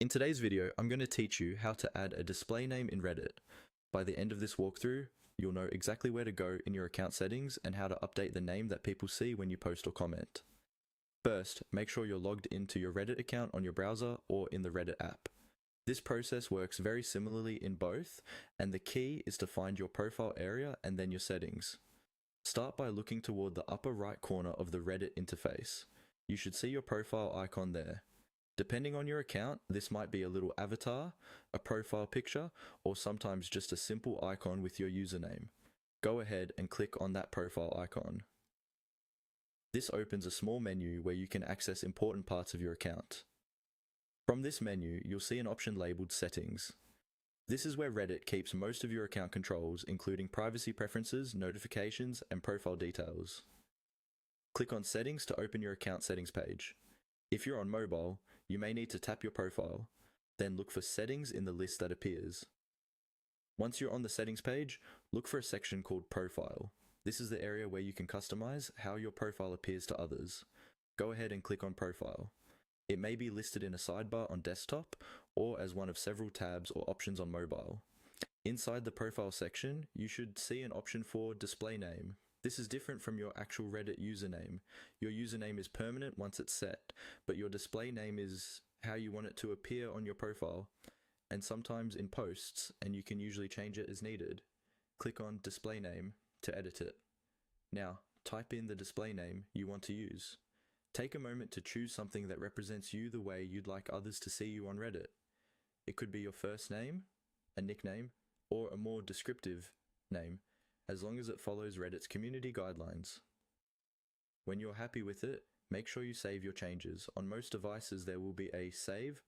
In today's video, I'm going to teach you how to add a display name in Reddit. By the end of this walkthrough, you'll know exactly where to go in your account settings and how to update the name that people see when you post or comment. First, make sure you're logged into your Reddit account on your browser or in the Reddit app. This process works very similarly in both, and the key is to find your profile area and then your settings. Start by looking toward the upper right corner of the Reddit interface. You should see your profile icon there. Depending on your account, this might be a little avatar, a profile picture, or sometimes just a simple icon with your username. Go ahead and click on that profile icon. This opens a small menu where you can access important parts of your account. From this menu, you'll see an option labeled Settings. This is where Reddit keeps most of your account controls, including privacy preferences, notifications, and profile details. Click on Settings to open your account settings page. If you're on mobile, you may need to tap your profile, then look for Settings in the list that appears. Once you're on the settings page, look for a section called Profile. This is the area where you can customize how your profile appears to others. Go ahead and click on Profile. It may be listed in a sidebar on desktop or as one of several tabs or options on mobile. Inside the Profile section, you should see an option for Display Name. This is different from your actual Reddit username. Your username is permanent once it's set, but your display name is how you want it to appear on your profile, and sometimes in posts, and you can usually change it as needed. Click on Display Name to edit it. Now, type in the display name you want to use. Take a moment to choose something that represents you the way you'd like others to see you on Reddit. It could be your first name, a nickname, or a more descriptive name, as long as it follows Reddit's community guidelines. When you're happy with it, make sure you save your changes. On most devices there will be a Save